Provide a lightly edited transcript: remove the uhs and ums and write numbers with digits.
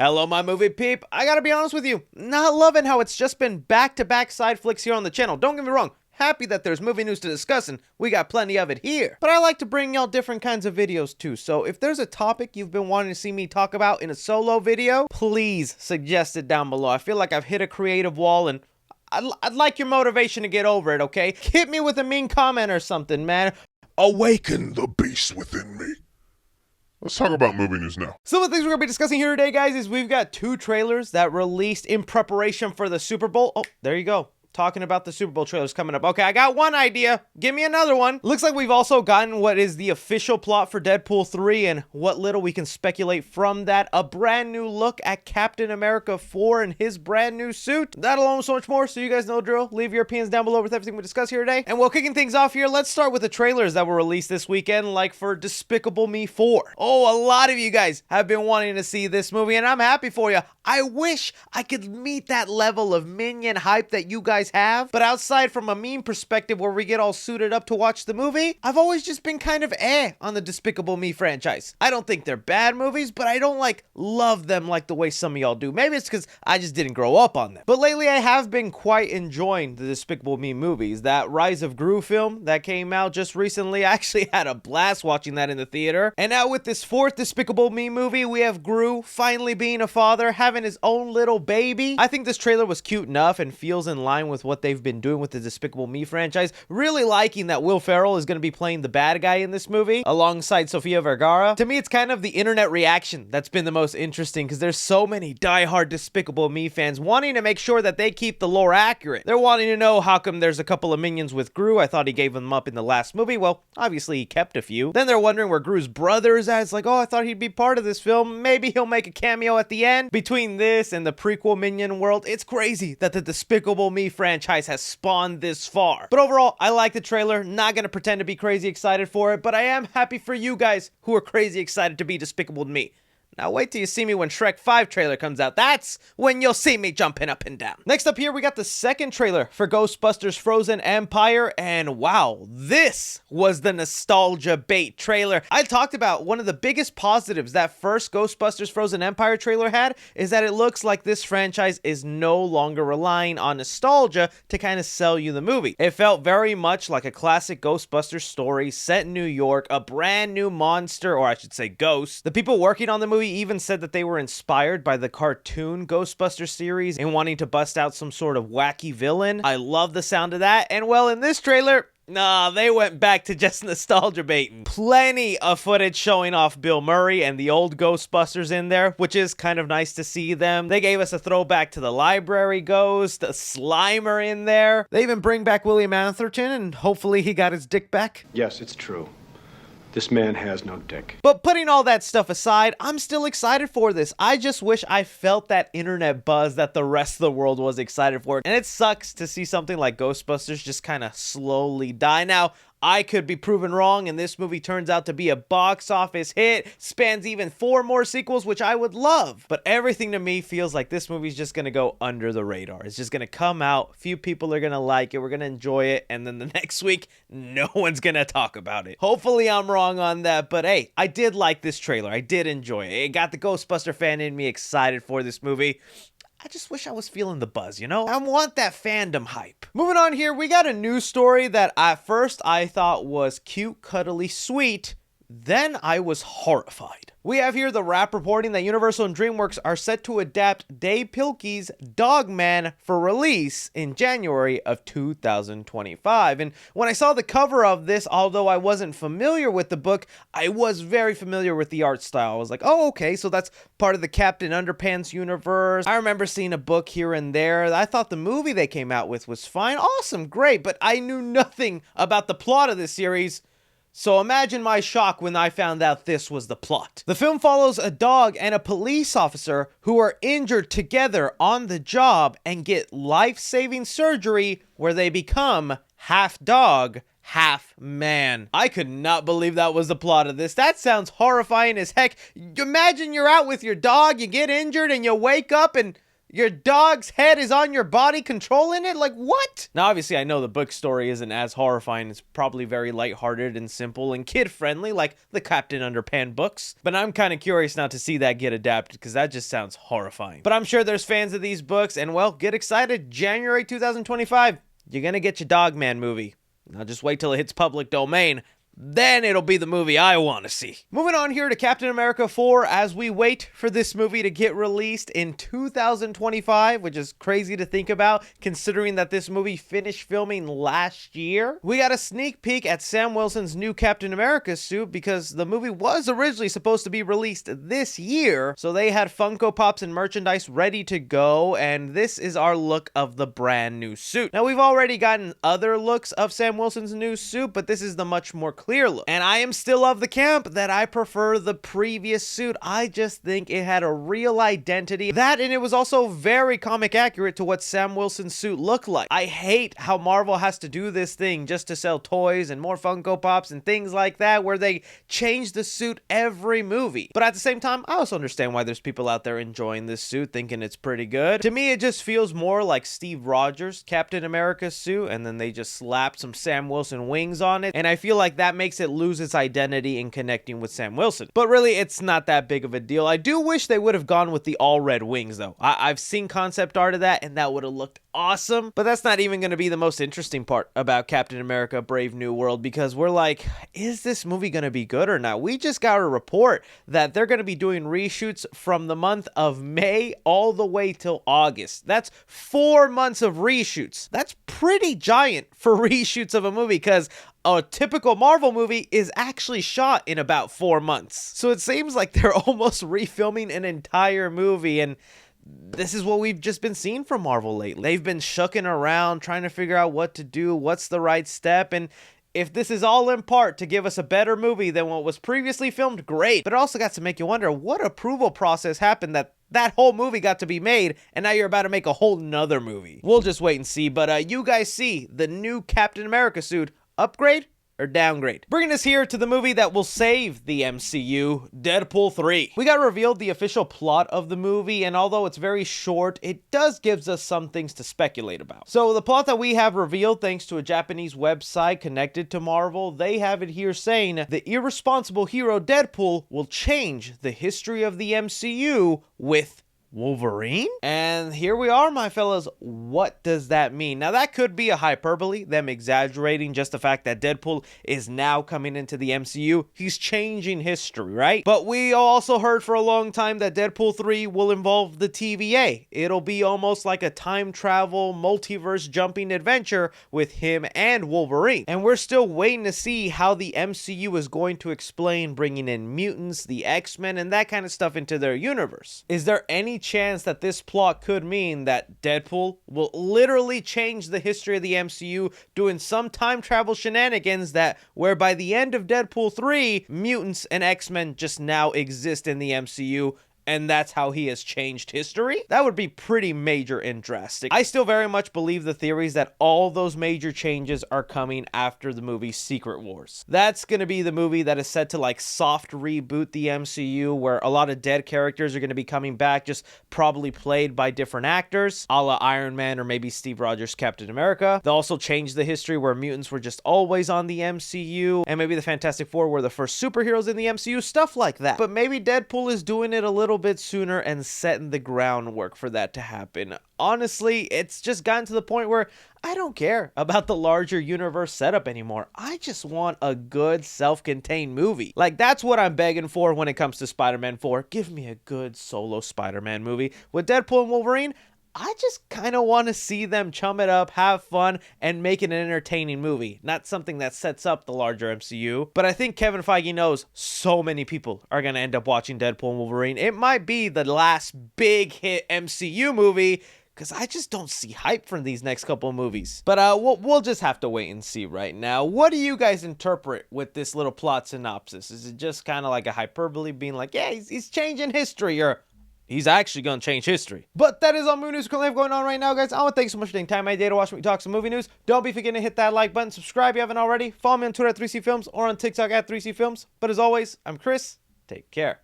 Hello, my movie peep. I gotta be honest with you, not loving how it's just been back-to-back side flicks here on the channel. Don't get me wrong, happy that there's movie news to discuss and we got plenty of it here. But I like to bring y'all different kinds of videos too, so if there's a topic you've been wanting to see me talk about in a solo video, please suggest it down below. I feel like I've hit a creative wall and I'd like your motivation to get over it, okay? Hit me with a mean comment or something, man. Awaken the beast within me. Let's talk about movie news now. Some of the things we're going to be discussing here today, guys, is we've got 2 trailers that released in preparation for the Super Bowl. Oh, there you go. Talking about the Super Bowl trailers coming up. Okay, I got one idea. Give me another one. Looks like we've also gotten what is the official plot for Deadpool 3 and what little we can speculate from that. A brand new look at Captain America 4 and his brand new suit. That alone, so much more, so you guys know the drill. Leave your opinions down below with everything we discuss here today. And while kicking things off here, let's start with the trailers that were released this weekend, like for Despicable Me 4. Oh, a lot of you guys have been wanting to see this movie, and I'm happy for you. I wish I could meet that level of minion hype that you guys have, but outside from a meme perspective where we get all suited up to watch the movie, I've always just been kind of on the Despicable Me franchise. I don't think they're bad movies, but I don't love them like the way some of y'all do. Maybe it's because I just didn't grow up on them. But lately I have been quite enjoying the Despicable Me movies. That Rise of Gru film that came out just recently, I actually had a blast watching that in the theater. And now with this 4th Despicable Me movie, we have Gru finally being a father, having his own little baby. I think this trailer was cute enough and feels in line with what they've been doing with the Despicable Me franchise. Really liking that Will Ferrell is going to be playing the bad guy in this movie alongside Sofia Vergara. To me, it's kind of the internet reaction that's been the most interesting because there's so many diehard Despicable Me fans wanting to make sure that they keep the lore accurate. They're wanting to know how come there's a couple of minions with Gru. I thought he gave them up in the last movie. Well, obviously he kept a few. Then they're wondering where Gru's brother is at. It's like, oh, I thought he'd be part of this film. Maybe he'll make a cameo at the end. Between this and the prequel Minion world, it's crazy that the Despicable Me franchise has spawned this far. But overall, I like the trailer. Not gonna pretend to be crazy excited for it, but I am happy for you guys who are crazy excited to be Despicable Me. Now wait till you see me when Shrek 5 trailer comes out. That's when you'll see me jumping up and down. Next up here, we got the 2nd trailer for Ghostbusters Frozen Empire, and wow, this was the nostalgia bait trailer. I talked about one of the biggest positives that first Ghostbusters Frozen Empire trailer had is that it looks like this franchise is no longer relying on nostalgia to kind of sell you the movie. It felt very much like a classic Ghostbusters story set in New York, a brand new monster, or I should say ghost. The people working on the movie even said that they were inspired by the cartoon Ghostbusters series and wanting to bust out some sort of wacky villain. I love the sound of that. And well, in this trailer, nah, they went back to just nostalgia baiting. Plenty of footage showing off Bill Murray and the old Ghostbusters in there, which is kind of nice to see them. They gave us a throwback to the library ghost, a Slimer in there. They even bring back William Atherton, and hopefully he got his dick back. Yes, it's true. This man has no dick. But putting all that stuff aside, I'm still excited for this. I just wish I felt that internet buzz that the rest of the world was excited for. And it sucks to see something like Ghostbusters just kind of slowly die. Now, I could be proven wrong and this movie turns out to be a box office hit, spans even 4 more sequels, which I would love. But everything to me feels like this movie's just gonna go under the radar. It's just gonna come out, few people are gonna like it, we're gonna enjoy it, and then the next week, no one's gonna talk about it. Hopefully I'm wrong on that, but hey, I did like this trailer. I did enjoy it. It got the Ghostbuster fan in me excited for this movie. I just wish I was feeling the buzz, you know? I want that fandom hype. Moving on here, we got a news story that at first I thought was cute, cuddly, sweet. Then I was horrified. We have here the Wrap reporting that Universal and DreamWorks are set to adapt Dave Pilkey's Dogman for release in January of 2025. And when I saw the cover of this, although I wasn't familiar with the book, I was very familiar with the art style. I was like, oh, okay, so that's part of the Captain Underpants universe. I remember seeing a book here and there. I thought the movie they came out with was fine. Awesome, great, but I knew nothing about the plot of this series. So imagine my shock when I found out this was the plot. The film follows a dog and a police officer who are injured together on the job and get life-saving surgery where they become half dog, half man. I could not believe that was the plot of this. That sounds horrifying as heck. Imagine you're out with your dog, you get injured, and you wake up and Your dog's head is on your body controlling it? Like, what? Now, obviously, I know the book story isn't as horrifying. It's probably very lighthearted and simple and kid-friendly, like the Captain Underpants books. But I'm kind of curious now to see that get adapted, because that just sounds horrifying. But I'm sure there's fans of these books, and well, get excited. January 2025, you're gonna get your Dogman movie. Now just wait till it hits public domain. Then it'll be the movie I want to see. Moving on here to Captain America 4 as we wait for this movie to get released in 2025, which is crazy to think about considering that this movie finished filming last year. We got a sneak peek at Sam Wilson's new Captain America suit because the movie was originally supposed to be released this year, so they had Funko Pops and merchandise ready to go, and this is our look of the brand new suit. Now, we've already gotten other looks of Sam Wilson's new suit, but this is the much more clear look. And I am still of the camp that I prefer the previous suit. I just think it had a real identity. That, and it was also very comic accurate to what Sam Wilson's suit looked like. I hate how Marvel has to do this thing just to sell toys and more Funko Pops and things like that, where they change the suit every movie. But at the same time, I also understand why there's people out there enjoying this suit, thinking it's pretty good. To me, it just feels more like Steve Rogers' Captain America suit, and then they just slapped some Sam Wilson wings on it. And I feel like that makes it lose its identity in connecting with Sam Wilson. But really, it's not that big of a deal. I do wish they would have gone with the all red wings, though. I've seen concept art of that, and that would have looked awesome. But that's not even going to be the most interesting part about Captain America Brave New World, because we're like, is this movie going to be good or not? We just got a report that they're going to be doing reshoots from the month of May all the way till August. That's 4 months of reshoots. That's pretty giant for reshoots of a movie, because a typical Marvel movie is actually shot in about 4 months. So it seems like they're almost refilming an entire movie, and this is what we've just been seeing from Marvel lately. They've been shucking around, trying to figure out what to do, what's the right step, and if this is all in part to give us a better movie than what was previously filmed, great. But it also got to make you wonder what approval process happened that whole movie got to be made, and now you're about to make a whole nother movie. We'll just wait and see, but you guys see the new Captain America suit. Upgrade or downgrade? Bringing us here to the movie that will save the MCU, Deadpool 3. We got revealed the official plot of the movie, and although it's very short, it does gives us some things to speculate about. So the plot that we have revealed, thanks to a Japanese website connected to Marvel, they have it here saying the irresponsible hero Deadpool will change the history of the MCU with Wolverine? And here we are, my fellas. What does that mean? Now, that could be a hyperbole, them exaggerating just the fact that Deadpool is now coming into the MCU. He's changing history, right? But we also heard for a long time that Deadpool 3 will involve the TVA. It'll be almost like a time travel, multiverse jumping adventure with him and Wolverine. And we're still waiting to see how the MCU is going to explain bringing in mutants, the X-Men, and that kind of stuff into their universe. Is there any chance that this plot could mean that Deadpool will literally change the history of the MCU, doing some time travel shenanigans that where by the end of Deadpool 3, mutants and X-Men just now exist in the MCU, and that's how he has changed history? That would be pretty major and drastic. I still very much believe the theories that all those major changes are coming after the movie Secret Wars. That's going to be the movie that is set to like soft reboot the MCU, where a lot of dead characters are going to be coming back, just probably played by different actors, a la Iron Man or maybe Steve Rogers' Captain America. They'll also change the history where mutants were just always on the MCU, and maybe the Fantastic Four were the first superheroes in the MCU, stuff like that. But maybe Deadpool is doing it a little bit sooner and setting the groundwork for that to happen. Honestly, it's just gotten to the point where I don't care about the larger universe setup anymore. I just want a good self-contained movie. Like, that's what I'm begging for when it comes to Spider-Man 4. Give me a good solo Spider-Man movie. With Deadpool and Wolverine, I just kind of want to see them chum it up, have fun, and make it an entertaining movie. Not something that sets up the larger MCU. But I think Kevin Feige knows so many people are going to end up watching Deadpool and Wolverine. It might be the last big hit MCU movie, because I just don't see hype from these next couple of movies. But we'll just have to wait and see right now. What do you guys interpret with this little plot synopsis? Is it just kind of like a hyperbole being like, yeah, he's changing history, or he's actually going to change history? But that is all movie news currently going on right now, guys. I want to thank you so much for taking time out of your day to watch me talk some movie news. Don't be forgetting to hit that like button, subscribe if you haven't already. Follow me on Twitter at 3C Films or on TikTok at 3C Films. But as always, I'm Chris. Take care.